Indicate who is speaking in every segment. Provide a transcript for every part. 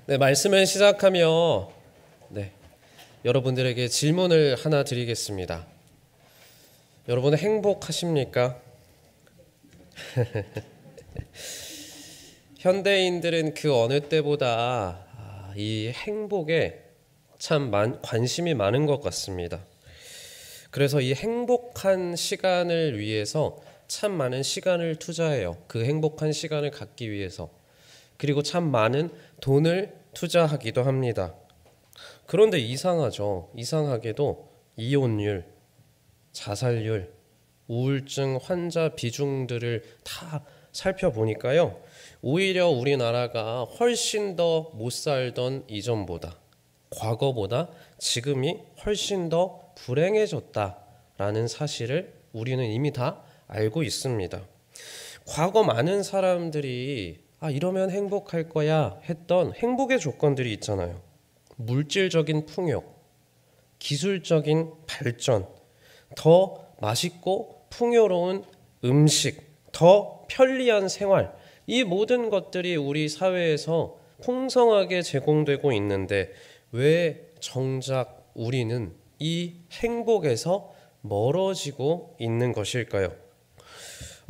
Speaker 1: 네, 말씀을 시작하며 여러분들에게 질문을 하나 드리겠습니다. 여러분은 행복하십니까? 현대인들은 그 어느 때보다 이 행복에 참 관심이 많은 것 같습니다. 그래서 이 행복한 시간을 위해서 참 많은 시간을 투자해요. 그 행복한 시간을 갖기 위해서. 그리고 참 많은 돈을 투자하기도 합니다. 그런데 이상하죠. 이상하게도 이혼율, 자살률, 우울증 환자 비중들을 다 살펴보니까요. 오히려 우리나라가 훨씬 더 못 살던 이전보다, 과거보다 지금이 훨씬 더 불행해졌다라는 사실을 우리는 이미 다 알고 있습니다. 과거 많은 사람들이 이러면 행복할 거야 했던 행복의 조건들이 있잖아요. 물질적인 풍요, 기술적인 발전, 더 맛있고 풍요로운 음식, 더 편리한 생활, 이 모든 것들이 우리 사회에서 풍성하게 제공되고 있는데 왜 정작 우리는 이 행복에서 멀어지고 있는 것일까요?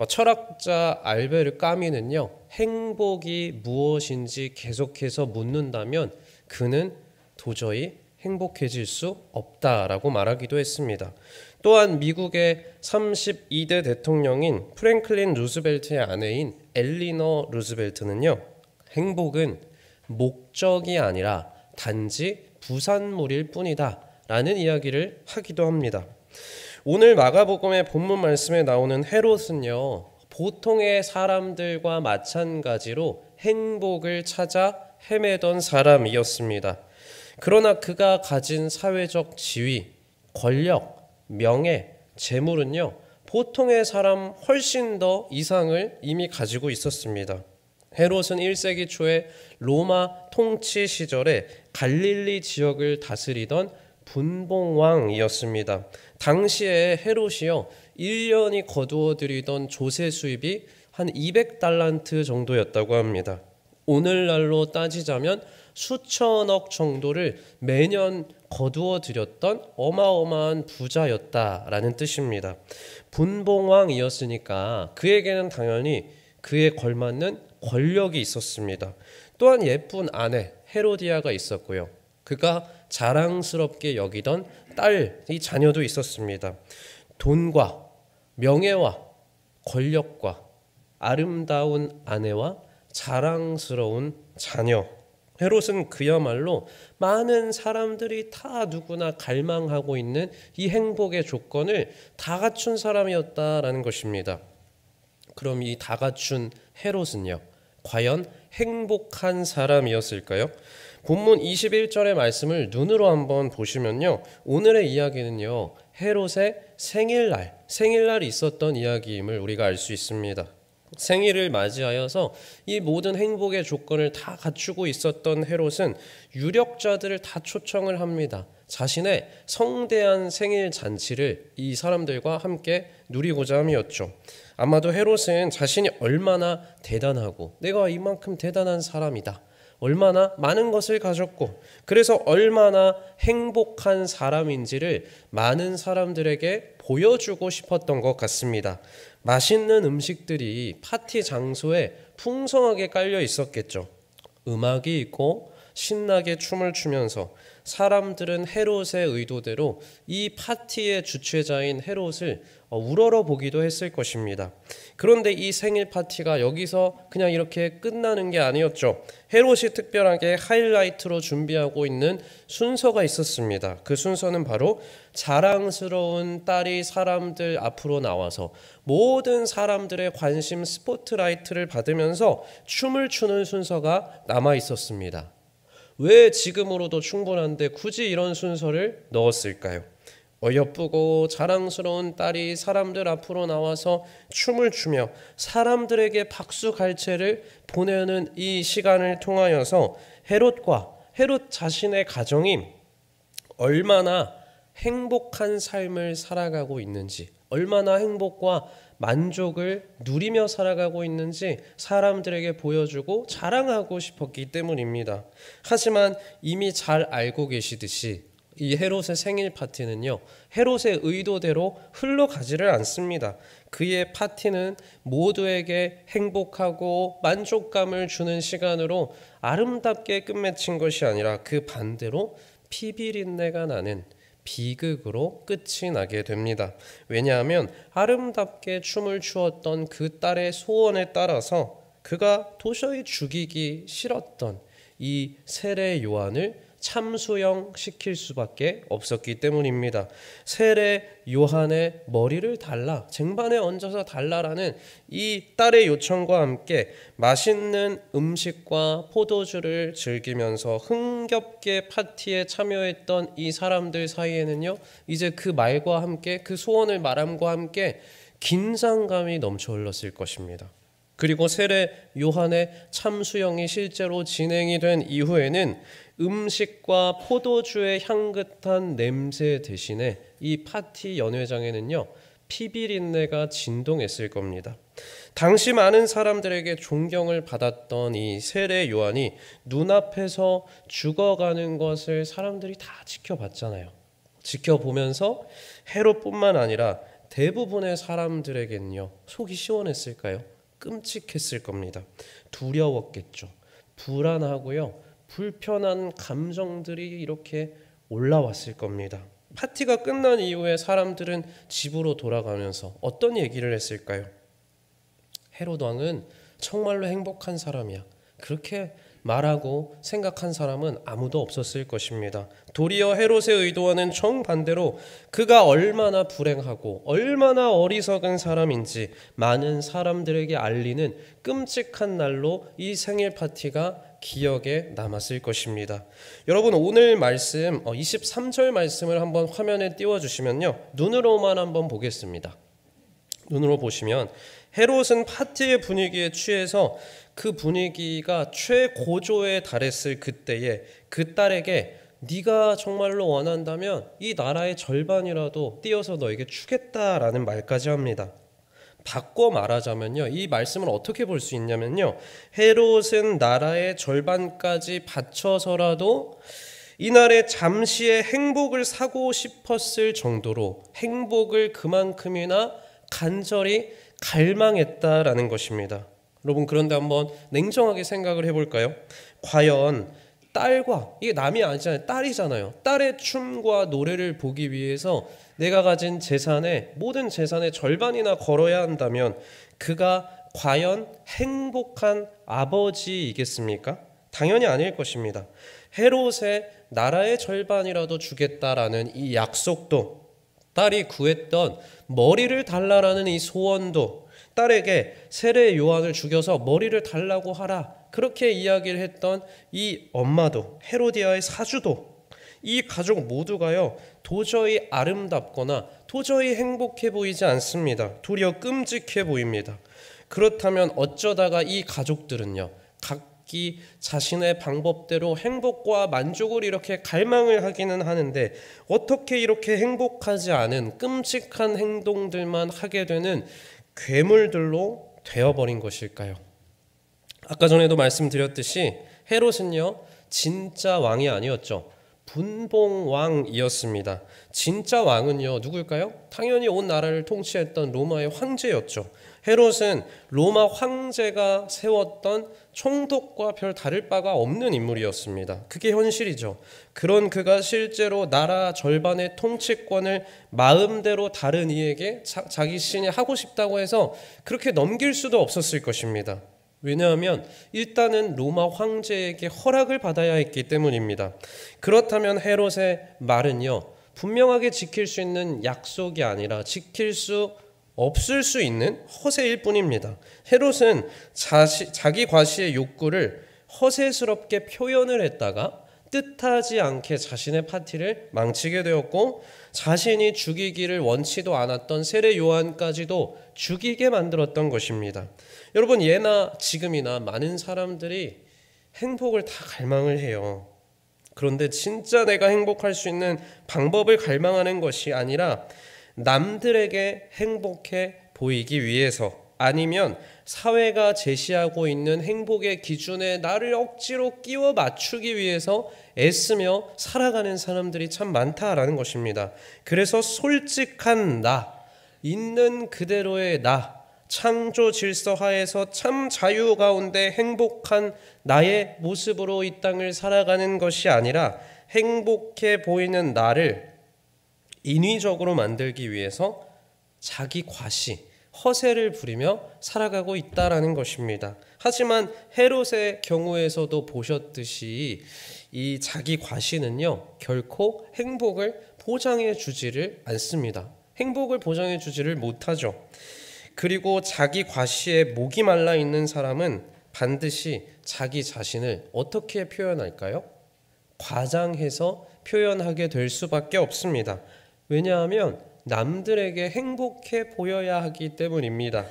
Speaker 1: 철학자 알베르 까미는요, 행복이 무엇인지 계속해서 묻는다면 그는 도저히 행복해질 수 없다라고 말하기도 했습니다. 또한 미국의 32대 대통령인 프랭클린 루즈벨트의 아내인 엘리너 루즈벨트는요, 행복은 목적이 아니라 단지 부산물일 뿐이다 라는 이야기를 하기도 합니다. 오늘 마가복음의 본문 말씀에 나오는 헤롯은요, 보통의 사람들과 마찬가지로 행복을 찾아 헤매던 사람이었습니다. 그러나 그가 가진 사회적 지위, 권력, 명예, 재물은요, 보통의 사람 훨씬 더 이상을 이미 가지고 있었습니다. 헤롯은 1세기 초에 로마 통치 시절에 갈릴리 지역을 다스리던 분봉왕이었습니다. 당시에 헤롯이요, 1년이 거두어들이던 조세 수입이 한 200달란트 정도였다고 합니다. 오늘날로 따지자면 수천억 정도를 매년 거두어들였던 어마어마한 부자였다라는 뜻입니다. 분봉왕이었으니까 그에게는 당연히 그에 걸맞는 권력이 있었습니다. 또한 예쁜 아내 헤로디아가 있었고요. 그가 자랑스럽게 여기던 딸이 자녀도 있었습니다. 돈과 명예와 권력과 아름다운 아내와 자랑스러운 자녀. 헤롯은 그야말로 많은 사람들이 다 누구나 갈망하고 있는 이 행복의 조건을 다 갖춘 사람이었다라는 것입니다. 그럼 이 다 갖춘 헤롯은요, 과연 행복한 사람이었을까요? 본문 21절의 말씀을 눈으로 한번 보시면요, 오늘의 이야기는요, 헤롯의 생일날이 있었던 이야기임을 우리가 알 수 있습니다. 생일을 맞이하여서 이 모든 행복의 조건을 다 갖추고 있었던 헤롯은 유력자들을 다 초청을 합니다. 자신의 성대한 생일 잔치를 이 사람들과 함께 누리고자 함이었죠. 아마도 헤롯은 자신이 얼마나 대단하고 내가 이만큼 대단한 사람이다, 얼마나 많은 것을 가졌고 그래서 얼마나 행복한 사람인지를 많은 사람들에게 보여주고 싶었던 것 같습니다. 맛있는 음식들이 파티 장소에 풍성하게 깔려 있었겠죠. 음악이 있고 신나게 춤을 추면서 사람들은 헤롯의 의도대로 이 파티의 주최자인 헤롯을 우러러 보기도 했을 것입니다. 그런데 이 생일 파티가 여기서 그냥 이렇게 끝나는 게 아니었죠. 헤롯이 특별하게 하이라이트로 준비하고 있는 순서가 있었습니다. 그 순서는 바로 자랑스러운 딸이 사람들 앞으로 나와서 모든 사람들의 관심 스포트라이트를 받으면서 춤을 추는 순서가 남아 있었습니다. 왜 지금으로도 충분한데 굳이 이런 순서를 넣었을까요? 어여쁘고 자랑스러운 딸이 사람들 앞으로 나와서 춤을 추며 사람들에게 박수갈채를 보내는 이 시간을 통하여서 헤롯 자신의 가정이 얼마나 행복한 삶을 살아가고 있는지, 얼마나 행복과 만족을 누리며 살아가고 있는지 사람들에게 보여주고 자랑하고 싶었기 때문입니다. 하지만 이미 잘 알고 계시듯이 이 헤롯의 생일 파티는요, 헤롯의 의도대로 흘러가지를 않습니다. 그의 파티는 모두에게 행복하고 만족감을 주는 시간으로 아름답게 끝맺힌 것이 아니라 그 반대로 피비린내가 나는 비극으로 끝이 나게 됩니다. 왜냐하면 아름답게 춤을 추었던 그 딸의 소원에 따라서 그가 도저히 죽이기 싫었던 이 세례 요한을 참수형 시킬 수밖에 없었기 때문입니다. 세례 요한의 머리를 달라, 쟁반에 얹어서 달라라는 이 딸의 요청과 함께 맛있는 음식과 포도주를 즐기면서 흥겹게 파티에 참여했던 이 사람들 사이에는요, 이제 그 말과 함께, 그 소원을 말함과 함께 긴장감이 넘쳐 흘렀을 것입니다. 그리고 세례 요한의 참수형이 실제로 진행이 된 이후에는 음식과 포도주의 향긋한 냄새 대신에 이 파티 연회장에는요, 피비린내가 진동했을 겁니다. 당시 많은 사람들에게 존경을 받았던 이 세례 요한이 눈앞에서 죽어가는 것을 사람들이 다 지켜봤잖아요. 지켜보면서 헤롯뿐만 아니라 대부분의 사람들에게는요, 속이 시원했을까요? 끔찍했을 겁니다. 두려웠겠죠. 불안하고요, 불편한 감정들이 이렇게 올라왔을 겁니다. 파티가 끝난 이후에 사람들은 집으로 돌아가면서 어떤 얘기를 했을까요? 헤롯 왕은 정말로 행복한 사람이야. 그렇게 말하고 생각한 사람은 아무도 없었을 것입니다. 도리어 헤롯의 의도와는 정반대로 그가 얼마나 불행하고 얼마나 어리석은 사람인지 많은 사람들에게 알리는 끔찍한 날로 이 생일 파티가 기억에 남았을 것입니다. 여러분, 오늘 말씀 23절 말씀을 한번 화면에 띄워주시면요, 눈으로만 한번 보겠습니다. 눈으로 보시면 헤롯은 파티의 분위기에 취해서 그 분위기가 최고조에 달했을 그때에 그 딸에게 네가 정말로 원한다면 이 나라의 절반이라도 띄어서 너에게 주겠다라는 말까지 합니다. 바꿔 말하자면요, 이 말씀을 어떻게 볼 수 있냐면요, 헤롯은 나라의 절반까지 바쳐서라도 이날의 잠시의 행복을 사고 싶었을 정도로 행복을 그만큼이나 간절히 갈망했다라는 것입니다. 여러분, 그런데 한번 냉정하게 생각을 해볼까요? 과연 딸과, 이게 남이 아니잖아요, 딸이잖아요. 딸의 춤과 노래를 보기 위해서 내가 가진 재산의, 모든 재산의 절반이나 걸어야 한다면 그가 과연 행복한 아버지이겠습니까? 당연히 아닐 것입니다. 헤롯의 나라의 절반이라도 주겠다라는 이 약속도, 딸이 구했던 머리를 달라라는 이 소원도, 딸에게 세례 요한을 죽여서 머리를 달라고 하라, 그렇게 이야기를 했던 이 엄마도, 헤로디아의 사주도, 이 가족 모두가요, 도저히 아름답거나 도저히 행복해 보이지 않습니다. 도리어 끔찍해 보입니다. 그렇다면 어쩌다가 이 가족들은요, 각기 자신의 방법대로 행복과 만족을 이렇게 갈망을 하기는 하는데 어떻게 이렇게 행복하지 않은 끔찍한 행동들만 하게 되는 괴물들로 되어버린 것일까요? 아까 전에도 말씀드렸듯이 헤롯은요, 진짜 왕이 아니었죠. 분봉왕이었습니다. 진짜 왕은요, 누굴까요? 당연히 온 나라를 통치했던 로마의 황제였죠. 헤롯은 로마 황제가 세웠던 총독과 별 다를 바가 없는 인물이었습니다. 그게 현실이죠. 그런 그가 실제로 나라 절반의 통치권을 마음대로 다른 이에게 자기 신이 하고 싶다고 해서 그렇게 넘길 수도 없었을 것입니다. 왜냐하면 일단은 로마 황제에게 허락을 받아야 했기 때문입니다. 그렇다면 헤롯의 말은요, 분명하게 지킬 수 있는 약속이 아니라 지킬 수 없을 수 있는 허세일 뿐입니다. 헤롯은 자기 과시의 욕구를 허세스럽게 표현을 했다가 뜻하지 않게 자신의 파티를 망치게 되었고, 자신이 죽이기를 원치도 않았던 세례 요한까지도 죽이게 만들었던 것입니다. 여러분, 예나 지금이나 많은 사람들이 행복을 다 갈망을 해요. 그런데 진짜 내가 행복할 수 있는 방법을 갈망하는 것이 아니라 남들에게 행복해 보이기 위해서 아니면 사회가 제시하고 있는 행복의 기준에 나를 억지로 끼워 맞추기 위해서 애쓰며 살아가는 사람들이 참 많다라는 것입니다. 그래서 솔직한 나, 있는 그대로의 나, 창조 질서 하에서 참 자유 가운데 행복한 나의 모습으로 이 땅을 살아가는 것이 아니라 행복해 보이는 나를 인위적으로 만들기 위해서 자기 과시, 허세를 부리며 살아가고 있다라는 것입니다. 하지만 헤롯의 경우에서도 보셨듯이 이 자기 과시는요, 결코 행복을 보장해 주지를 않습니다. 행복을 보장해 주지를 못하죠. 그리고 자기 과시에 목이 말라 있는 사람은 반드시 자기 자신을 어떻게 표현할까요? 과장해서 표현하게 될 수밖에 없습니다. 왜냐하면 남들에게 행복해 보여야 하기 때문입니다.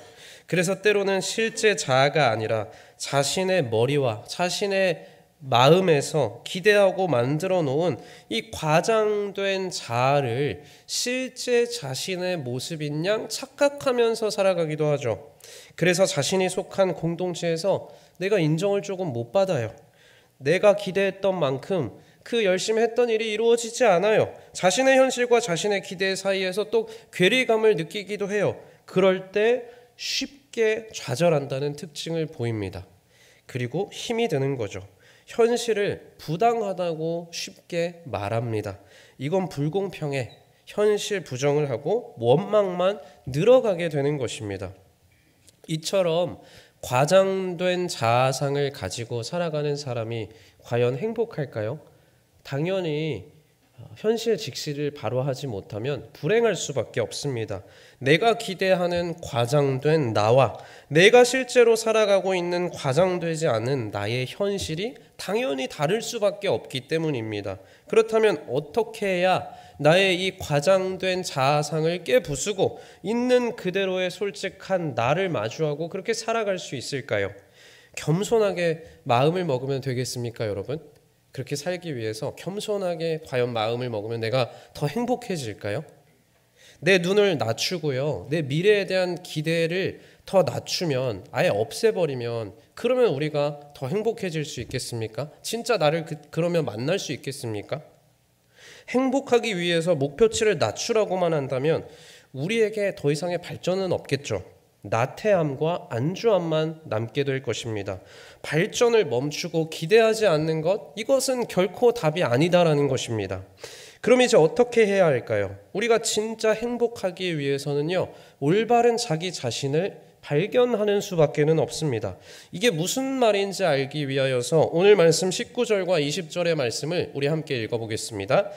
Speaker 1: 그래서 때로는 실제 자아가 아니라 자신의 머리와 자신의 마음에서 기대하고 만들어 놓은 이 과장된 자아를 실제 자신의 모습인 양 착각하면서 살아가기도 하죠. 그래서 자신이 속한 공동체에서 내가 인정을 조금 못 받아요. 내가 기대했던 만큼 그 열심히 했던 일이 이루어지지 않아요. 자신의 현실과 자신의 기대 사이에서 또 괴리감을 느끼기도 해요. 그럴 때 쉽게 좌절한다는 특징을 보입니다. 그리고 힘이 드는 거죠. 현실을 부당하다고 쉽게 말합니다. 이건 불공평해. 현실 부정을 하고 원망만 늘어가게 되는 것입니다. 이처럼 과장된 자아상을 가지고 살아가는 사람이 과연 행복할까요? 당연히 현실 직시를 바로 하지 못하면 불행할 수밖에 없습니다. 내가 기대하는 과장된 나와 내가 실제로 살아가고 있는 과장되지 않은 나의 현실이 당연히 다를 수밖에 없기 때문입니다. 그렇다면 어떻게 해야 나의 이 과장된 자아상을 깨부수고 있는 그대로의 솔직한 나를 마주하고 그렇게 살아갈 수 있을까요? 겸손하게 마음을 먹으면 되겠습니까, 여러분? 그렇게 살기 위해서 겸손하게 과연 마음을 먹으면 내가 더 행복해질까요? 내 눈을 낮추고요, 내 미래에 대한 기대를 더 낮추면, 아예 없애버리면 그러면 우리가 더 행복해질 수 있겠습니까? 진짜 나를 그러면 만날 수 있겠습니까? 행복하기 위해서 목표치를 낮추라고만 한다면 우리에게 더 이상의 발전은 없겠죠. 나태함과 안주함만 남게 될 것입니다. 발전을 멈추고 기대하지 않는 것, 이것은 결코 답이 아니다라는 것입니다. 그럼 이제 어떻게 해야 할까요? 우리가 진짜 행복하기 위해서는요, 올바른 자기 자신을 발견하는 수밖에는 없습니다. 이게 무슨 말인지 알기 위하여서 오늘 말씀 19절과 20절의 말씀을 우리 함께 읽어보겠습니다.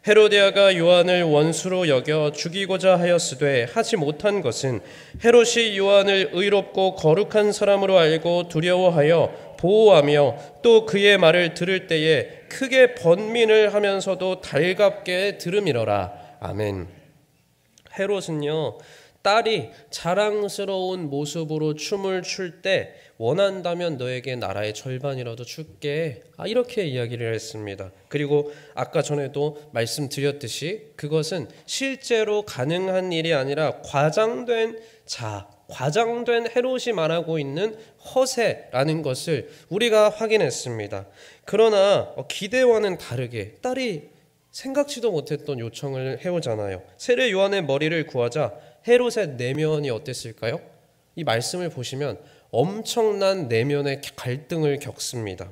Speaker 1: 헤로디아가 요한을 원수로 여겨 죽이고자 하였으되 하지 못한 것은 헤롯이 요한을 의롭고 거룩한 사람으로 알고 두려워하여 보호하며 또 그의 말을 들을 때에 크게 번민을 하면서도 달갑게 들음이러라. 아멘. 헤롯은요, 딸이 자랑스러운 모습으로 춤을 출 때 원한다면 너에게 나라의 절반이라도 줄게, 이렇게 이야기를 했습니다. 그리고 아까 전에도 말씀드렸듯이 그것은 실제로 가능한 일이 아니라 과장된 헤롯이 말하고 있는 허세라는 것을 우리가 확인했습니다. 그러나 기대와는 다르게 딸이 생각지도 못했던 요청을 해오잖아요. 세례 요한의 머리를 구하자 헤롯의 내면이 어땠을까요? 이 말씀을 보시면 엄청난 내면의 갈등을 겪습니다.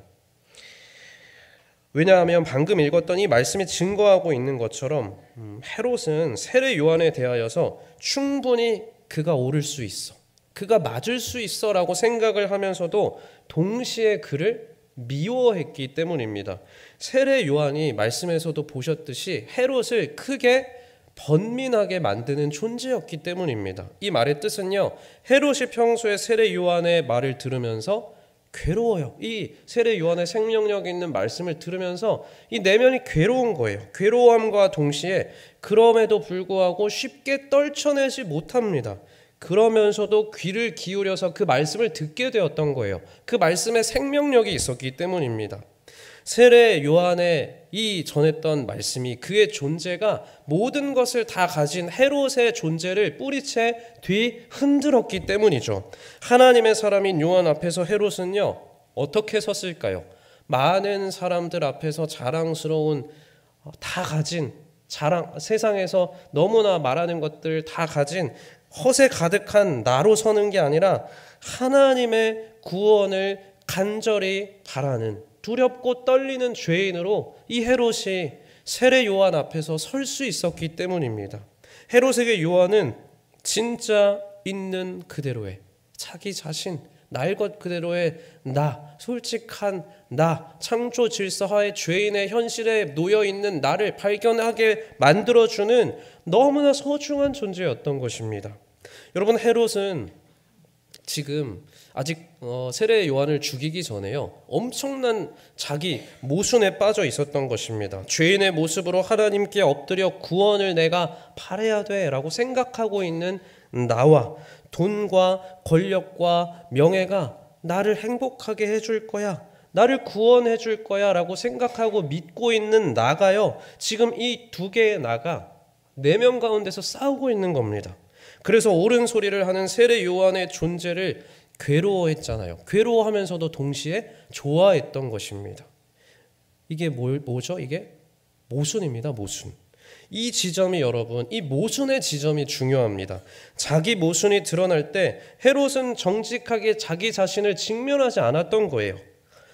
Speaker 1: 왜냐하면 방금 읽었던 이 말씀이 증거하고 있는 것처럼 헤롯은 세례 요한에 대하여서 충분히 그가 옳을 수 있어, 그가 맞을 수 있어 라고 생각을 하면서도 동시에 그를 미워했기 때문입니다. 세례 요한이 말씀에서도 보셨듯이 헤롯을 크게 번민하게 만드는 존재였기 때문입니다. 이 말의 뜻은요, 헤롯이 평소에 세례 요한의 말을 들으면서 괴로워요. 이 세례 요한의 생명력 있는 말씀을 들으면서 이 내면이 괴로운 거예요. 괴로움과 동시에 그럼에도 불구하고 쉽게 떨쳐내지 못합니다. 그러면서도 귀를 기울여서 그 말씀을 듣게 되었던 거예요. 그 말씀에 생명력이 있었기 때문입니다. 세례 요한의 이 전했던 말씀이 그의 존재가 모든 것을 다 가진 헤롯의 존재를 뿌리채 뒤흔들었기 때문이죠. 하나님의 사람인 요한 앞에서 헤롯은요, 어떻게 섰을까요? 많은 사람들 앞에서 자랑스러운, 다 가진 세상에서 너무나 말하는 것들 다 가진 허세 가득한 나로 서는 게 아니라 하나님의 구원을 간절히 바라는, 두렵고 떨리는 죄인으로 이 헤롯이 세례 요한 앞에서 설 수 있었기 때문입니다. 헤롯에게 요한은 진짜 있는 그대로의 자기 자신, 날 것 그대로의 나, 솔직한 나, 창조 질서하의 죄인의 현실에 놓여있는 나를 발견하게 만들어주는 너무나 소중한 존재였던 것입니다. 여러분, 헤롯은 지금 아직 세례 요한을 죽이기 전에요, 엄청난 자기 모순에 빠져 있었던 것입니다. 죄인의 모습으로 하나님께 엎드려 구원을 내가 바라야 돼 라고 생각하고 있는 나와 돈과 권력과 명예가 나를 행복하게 해줄 거야, 나를 구원해 줄 거야 라고 생각하고 믿고 있는 나가요, 지금 이 두 개의 나가 내면 가운데서 싸우고 있는 겁니다. 그래서 옳은 소리를 하는 세례 요한의 존재를 괴로워했잖아요. 괴로워하면서도 동시에 좋아했던 것입니다. 이게 뭐죠? 이게 모순입니다. 모순. 이 지점이, 여러분, 이 모순의 지점이 중요합니다. 자기 모순이 드러날 때 헤롯은 정직하게 자기 자신을 직면하지 않았던 거예요.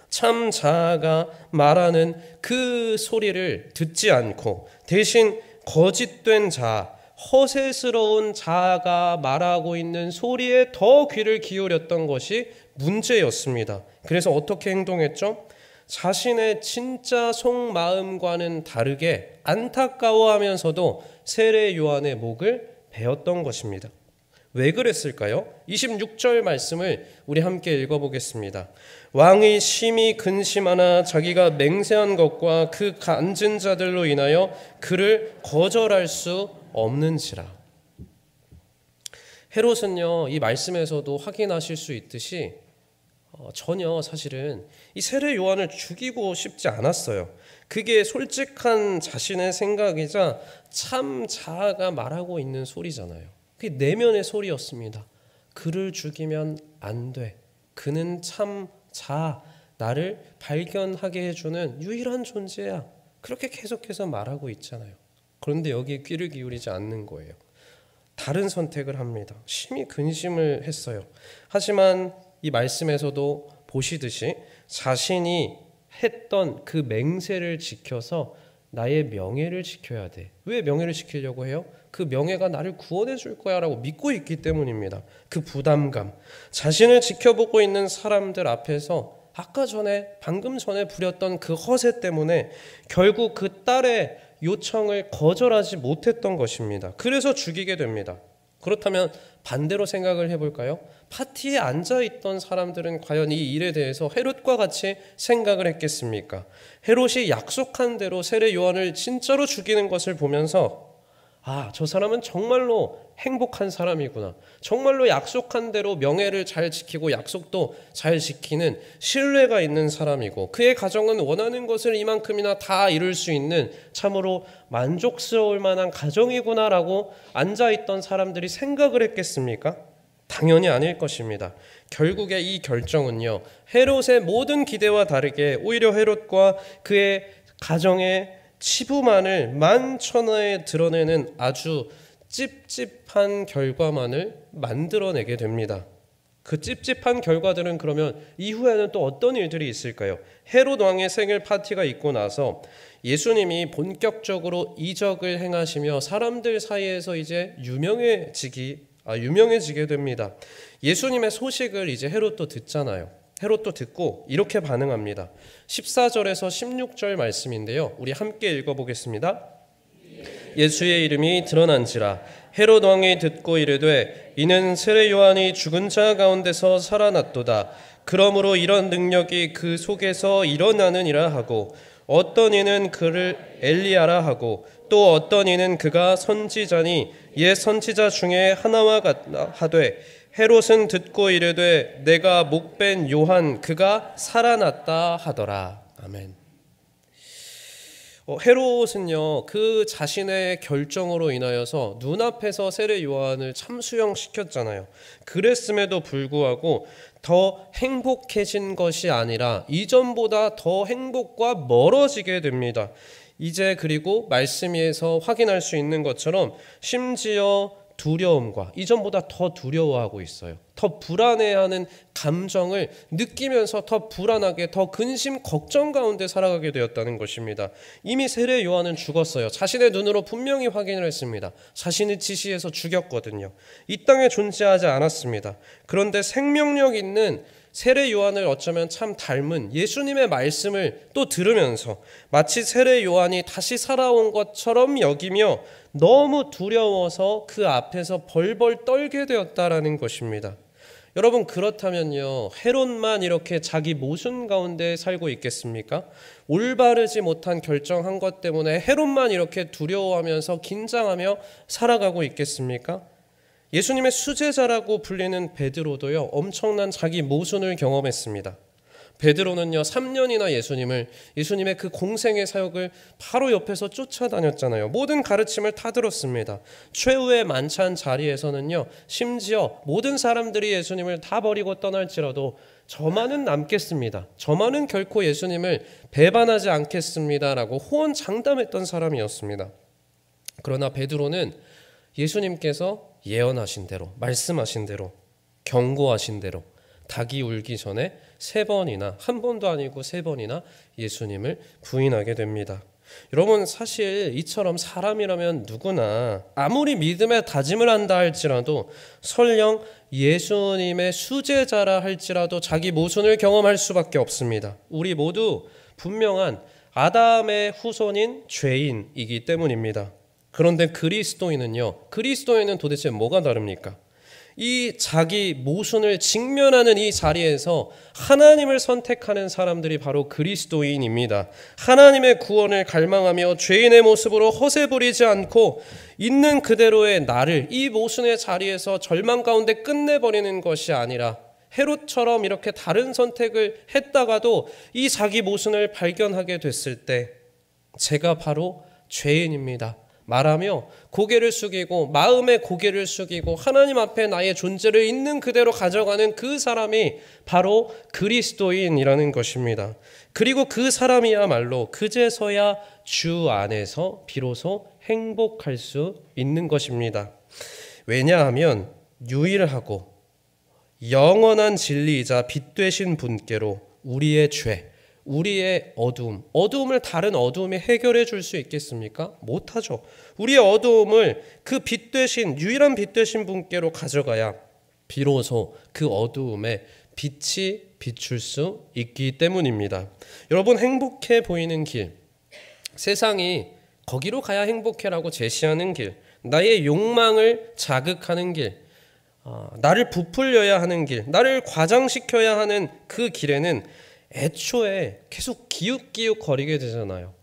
Speaker 1: 참 자아가 말하는 그 소리를 듣지 않고 대신 거짓된 자아, 허세스러운 자아가 말하고 있는 소리에 더 귀를 기울였던 것이 문제였습니다. 그래서 어떻게 행동했죠? 자신의 진짜 속마음과는 다르게 안타까워하면서도 세례 요한의 목을 베었던 것입니다. 왜 그랬을까요? 26절 말씀을 우리 함께 읽어보겠습니다. 왕이 심히 근심하나 자기가 맹세한 것과 그 앉은 자들로 인하여 그를 거절할 수 없는지라. 헤롯은요, 이 말씀에서도 확인하실 수 있듯이 전혀 사실은 이 세례 요한을 죽이고 싶지 않았어요. 그게 솔직한 자신의 생각이자 참 자아가 말하고 있는 소리잖아요. 그게 내면의 소리였습니다. 그를 죽이면 안 돼. 그는 참 자아, 나를 발견하게 해주는 유일한 존재야. 그렇게 계속해서 말하고 있잖아요. 그런데 여기에 귀를 기울이지 않는 거예요. 다른 선택을 합니다. 심히 근심을 했어요. 하지만 이 말씀에서도 보시듯이 자신이 했던 그 맹세를 지켜서 나의 명예를 지켜야 돼. 왜 명예를 지키려고 해요? 그 명예가 나를 구원해 줄 거야 라고 믿고 있기 때문입니다. 그 부담감, 자신을 지켜보고 있는 사람들 앞에서 방금 전에 부렸던 그 허세 때문에 결국 그 딸의 요청을 거절하지 못했던 것입니다. 그래서 죽이게 됩니다. 그렇다면 반대로 생각을 해볼까요? 파티에 앉아있던 사람들은 과연 이 일에 대해서 헤롯과 같이 생각을 했겠습니까? 헤롯이 약속한 대로 세례 요한을 진짜로 죽이는 것을 보면서 저 사람은 정말로 행복한 사람이구나. 정말로 약속한 대로 명예를 잘 지키고 약속도 잘 지키는 신뢰가 있는 사람이고 그의 가정은 원하는 것을 이만큼이나 다 이룰 수 있는 참으로 만족스러울 만한 가정이구나라고 앉아있던 사람들이 생각을 했겠습니까? 당연히 아닐 것입니다. 결국에 이 결정은요, 헤롯의 모든 기대와 다르게 오히려 헤롯과 그의 가정의 치부만을 만천하에 드러내는 아주 찝찝한 결과만을 만들어내게 됩니다. 그 찝찝한 결과들은 그러면 이후에는 또 어떤 일들이 있을까요? 헤롯 왕의 생일 파티가 있고 나서 예수님이 본격적으로 이적을 행하시며 사람들 사이에서 이제 유명해지게 됩니다. 예수님의 소식을 이제 헤롯도 듣잖아요. 헤롯도 듣고 이렇게 반응합니다. 14절에서 16절 말씀인데요. 우리 함께 읽어보겠습니다. 예수의 이름이 드러난지라 헤롯 왕이 듣고 이르되 이는 세례 요한이 죽은 자 가운데서 살아났도다. 그러므로 이런 능력이 그 속에서 일어나느니라 하고 어떤 이는 그를 엘리야라 하고 또 어떤 이는 그가 선지자니 옛 선지자 중에 하나와 같다 하되 헤롯은 듣고 이르되 내가 목벤 요한 그가 살아났다 하더라. 아멘. 헤롯은요, 그 자신의 결정으로 인하여서 눈앞에서 세례 요한을 참수형시켰잖아요. 그랬음에도 불구하고 더 행복해진 것이 아니라 이전보다 더 행복과 멀어지게 됩니다. 이제 그리고 말씀에서 확인할 수 있는 것처럼 심지어 두려움과 이전보다 더 두려워하고 있어요. 더 불안해하는 감정을 느끼면서 더 불안하게 더 근심 걱정 가운데 살아가게 되었다는 것입니다. 이미 세례 요한은 죽었어요. 자신의 눈으로 분명히 확인을 했습니다. 자신의 지시해서 죽였거든요. 이 땅에 존재하지 않았습니다. 그런데 생명력 있는 세례 요한을 어쩌면 참 닮은 예수님의 말씀을 또 들으면서 마치 세례 요한이 다시 살아온 것처럼 여기며 너무 두려워서 그 앞에서 벌벌 떨게 되었다라는 것입니다. 여러분, 그렇다면요, 헤롯만 이렇게 자기 모순 가운데 살고 있겠습니까? 올바르지 못한 결정한 것 때문에 헤롯만 이렇게 두려워하면서 긴장하며 살아가고 있겠습니까? 예수님의 수제자라고 불리는 베드로도요, 엄청난 자기 모순을 경험했습니다. 베드로는요, 3년이나 예수님의 그 공생의 사역을 바로 옆에서 쫓아다녔잖아요. 모든 가르침을 다 들었습니다. 최후의 만찬 자리에서는요, 심지어 모든 사람들이 예수님을 다 버리고 떠날지라도 저만은 남겠습니다. 저만은 결코 예수님을 배반하지 않겠습니다라고 호언장담했던 사람이었습니다. 그러나 베드로는 예수님께서 예언하신 대로, 말씀하신 대로, 경고하신 대로 닭이 울기 전에 3번이나, 한 번도 아니고 3번이나 예수님을 부인하게 됩니다. 여러분, 사실 이처럼 사람이라면 누구나 아무리 믿음의 다짐을 한다 할지라도 설령 예수님의 수제자라 할지라도 자기 모순을 경험할 수밖에 없습니다. 우리 모두 분명한 아담의 후손인 죄인이기 때문입니다. 그런데 그리스도인은 도대체 뭐가 다릅니까? 이 자기 모순을 직면하는 이 자리에서 하나님을 선택하는 사람들이 바로 그리스도인입니다. 하나님의 구원을 갈망하며 죄인의 모습으로 허세 부리지 않고 있는 그대로의 나를 이 모순의 자리에서 절망 가운데 끝내버리는 것이 아니라 헤롯처럼 이렇게 다른 선택을 했다가도 이 자기 모순을 발견하게 됐을 때 제가 바로 죄인입니다 말하며 고개를 숙이고 마음의 고개를 숙이고 하나님 앞에 나의 존재를 있는 그대로 가져가는 그 사람이 바로 그리스도인이라는 것입니다. 그리고 그 사람이야말로 그제서야 주 안에서 비로소 행복할 수 있는 것입니다. 왜냐하면 유일하고 영원한 진리이자 빛 되신 분께로 우리의 죄, 우리의 어두움을 다른 어두움이 해결해 줄 수 있겠습니까? 못하죠. 우리의 어두움을 그 빛 되신, 유일한 빛 되신 분께로 가져가야 비로소 그 어두움에 빛이 비출 수 있기 때문입니다. 여러분, 행복해 보이는 길, 세상이 거기로 가야 행복해라고 제시하는 길, 나의 욕망을 자극하는 길, 나를 부풀려야 하는 길, 나를 과장시켜야 하는 그 길에는 애초에 계속 기웃기웃 거리게 되잖아요.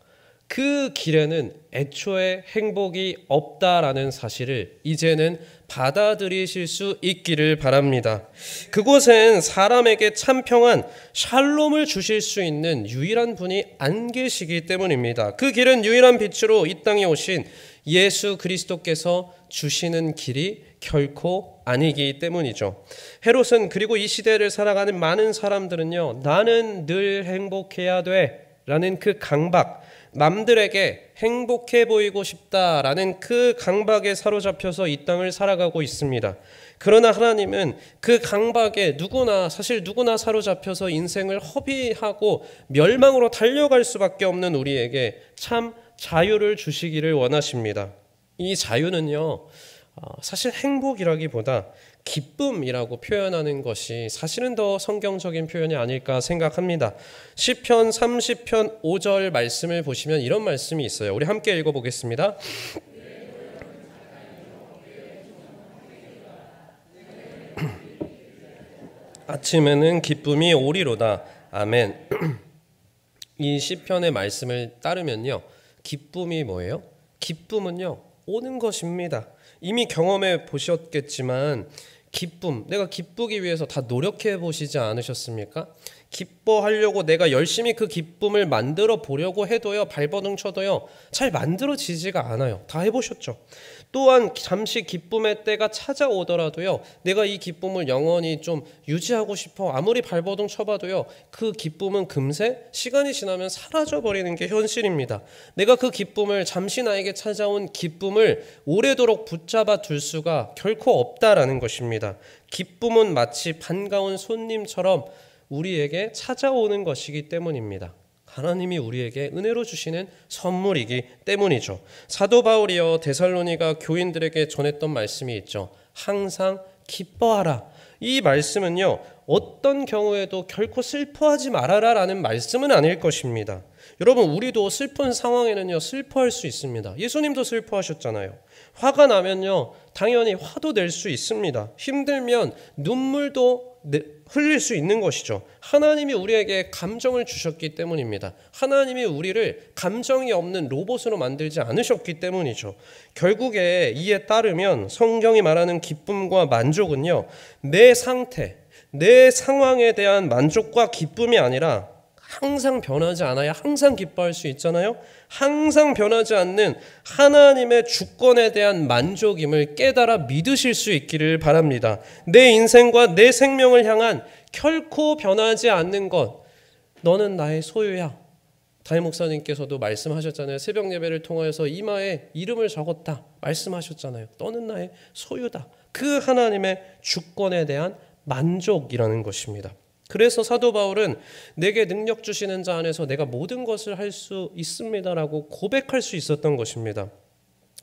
Speaker 1: 그 길에는 애초에 행복이 없다라는 사실을 이제는 받아들이실 수 있기를 바랍니다. 그곳엔 사람에게 참 평안, 샬롬을 주실 수 있는 유일한 분이 안 계시기 때문입니다. 그 길은 유일한 빛으로 이 땅에 오신 예수 그리스도께서 주시는 길이 결코 아니기 때문이죠. 헤롯은, 그리고 이 시대를 살아가는 많은 사람들은요, 나는 늘 행복해야 돼 라는 그 강박, 남들에게 행복해 보이고 싶다라는 그 강박에 사로잡혀서 이 땅을 살아가고 있습니다. 그러나 하나님은 그 강박에 사실 누구나 사로잡혀서 인생을 허비하고 멸망으로 달려갈 수밖에 없는 우리에게 참 자유를 주시기를 원하십니다. 이 자유는요, 사실 행복이라기보다 기쁨이라고 표현하는 것이 사실은 더 성경적인 표현이 아닐까 생각합니다. 시편 30편 5절 말씀을 보시면 이런 말씀이 있어요. 우리 함께 읽어보겠습니다. 아침에는 기쁨이 오리로다. 아멘. 이 시편의 말씀을 따르면요, 기쁨이 뭐예요? 기쁨은요, 오는 것입니다. 이미 경험해 보셨겠지만 기쁨, 내가 기쁘기 위해서 다 노력해 보시지 않으셨습니까? 기뻐하려고 내가 열심히 그 기쁨을 만들어 보려고 해도요, 발버둥 쳐도요, 잘 만들어지지가 않아요. 다 해보셨죠? 또한 잠시 기쁨의 때가 찾아오더라도요, 내가 이 기쁨을 영원히 좀 유지하고 싶어 아무리 발버둥 쳐봐도요, 그 기쁨은 금세 시간이 지나면 사라져버리는 게 현실입니다. 내가 그 기쁨을, 잠시 나에게 찾아온 기쁨을 오래도록 붙잡아 둘 수가 결코 없다라는 것입니다. 기쁨은 마치 반가운 손님처럼 우리에게 찾아오는 것이기 때문입니다. 하나님이 우리에게 은혜로 주시는 선물이기 때문이죠. 사도 바울이요, 데살로니가 교인들에게 전했던 말씀이 있죠. 항상 기뻐하라. 이 말씀은요, 어떤 경우에도 결코 슬퍼하지 말아라 라는 말씀은 아닐 것입니다. 여러분, 우리도 슬픈 상황에는요, 슬퍼할 수 있습니다. 예수님도 슬퍼하셨잖아요. 화가 나면요, 당연히 화도 낼 수 있습니다. 힘들면 눈물도 흘릴 수 있는 것이죠. 하나님이 우리에게 감정을 주셨기 때문입니다. 하나님이 우리를 감정이 없는 로봇으로 만들지 않으셨기 때문이죠. 결국에 이에 따르면 성경이 말하는 기쁨과 만족은요, 내 상태, 내 상황에 대한 만족과 기쁨이 아니라 항상 변하지 않아야 항상 기뻐할 수 있잖아요. 항상 변하지 않는 하나님의 주권에 대한 만족임을 깨달아 믿으실 수 있기를 바랍니다. 내 인생과 내 생명을 향한 결코 변하지 않는 것, 너는 나의 소유야. 담임 목사님께서도 말씀하셨잖아요. 새벽 예배를 통하여서 이마에 이름을 적었다 말씀하셨잖아요. 너는 나의 소유다. 그 하나님의 주권에 대한 만족이라는 것입니다. 그래서 사도 바울은 내게 능력 주시는 자 안에서 내가 모든 것을 할 수 있습니다라고 고백할 수 있었던 것입니다.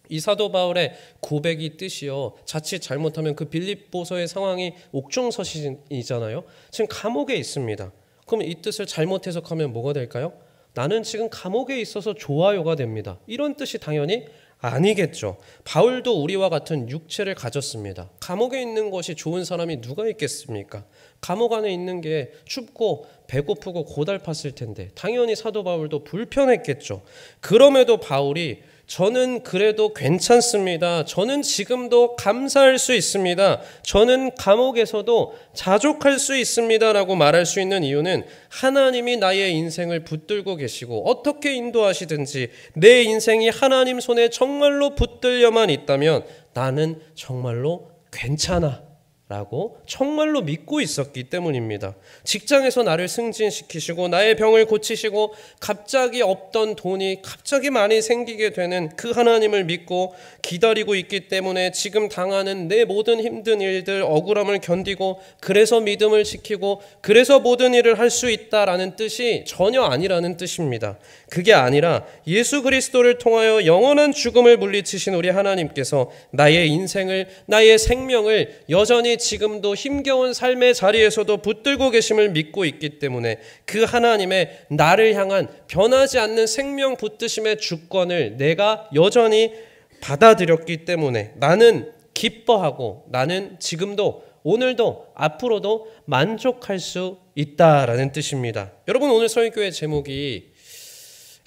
Speaker 1: 이 사도 바울의 고백이 뜻이요, 자칫 잘못하면 그 빌립보서의 상황이 옥중서신이잖아요. 지금 감옥에 있습니다. 그럼 이 뜻을 잘못 해석하면 뭐가 될까요? 나는 지금 감옥에 있어서 좋아요가 됩니다. 이런 뜻이 당연히 아니겠죠. 바울도 우리와 같은 육체를 가졌습니다. 감옥에 있는 것이 좋은 사람이 누가 있겠습니까? 감옥 안에 있는 게 춥고 배고프고 고달팠을 텐데 당연히 사도 바울도 불편했겠죠. 그럼에도 바울이 저는 그래도 괜찮습니다. 저는 지금도 감사할 수 있습니다. 저는 감옥에서도 자족할 수 있습니다. 라고 말할 수 있는 이유는 하나님이 나의 인생을 붙들고 계시고 어떻게 인도하시든지 내 인생이 하나님 손에 정말로 붙들려만 있다면 나는 정말로 괜찮아. 라고 정말로 믿고 있었기 때문입니다. 직장에서 나를 승진시키시고 나의 병을 고치시고 갑자기 없던 돈이 갑자기 많이 생기게 되는 그 하나님을 믿고 기다리고 있기 때문에 지금 당하는 내 모든 힘든 일들, 억울함을 견디고 그래서 믿음을 지키고 그래서 모든 일을 할 수 있다라는 뜻이 전혀 아니라는 뜻입니다. 그게 아니라 예수 그리스도를 통하여 영원한 죽음을 물리치신 우리 하나님께서 나의 인생을, 나의 생명을 여전히 지금도 힘겨운 삶의 자리에서도 붙들고 계심을 믿고 있기 때문에 그 하나님의 나를 향한 변하지 않는 생명 붙드심의 주권을 내가 여전히 받아들였기 때문에 나는 기뻐하고 나는 지금도 오늘도 앞으로도 만족할 수 있다라는 뜻입니다. 여러분, 오늘 설교의 제목이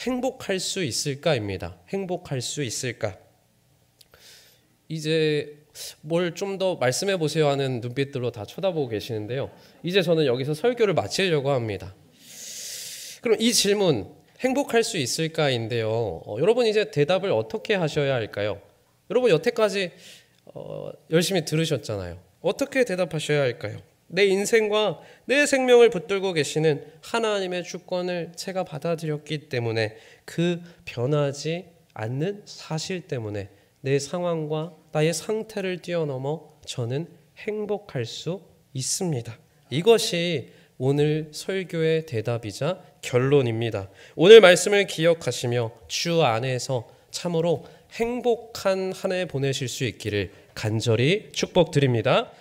Speaker 1: 행복할 수 있을까입니다. 행복할 수 있을까? 이제 뭘 좀 더 말씀해 보세요 하는 눈빛들로 다 쳐다보고 계시는데요. 이제 저는 여기서 설교를 마치려고 합니다. 그럼 이 질문, 행복할 수 있을까인데요. 여러분 이제 대답을 어떻게 하셔야 할까요? 여러분 여태까지 열심히 들으셨잖아요. 어떻게 대답하셔야 할까요? 내 인생과 내 생명을 붙들고 계시는 하나님의 주권을 제가 받아들였기 때문에 그 변하지 않는 사실 때문에 내 상황과 나의 상태를 뛰어넘어 저는 행복할 수 있습니다. 이것이 오늘 설교의 대답이자 결론입니다. 오늘 말씀을 기억하시며 주 안에서 참으로 행복한 한 해 보내실 수 있기를 간절히 축복드립니다.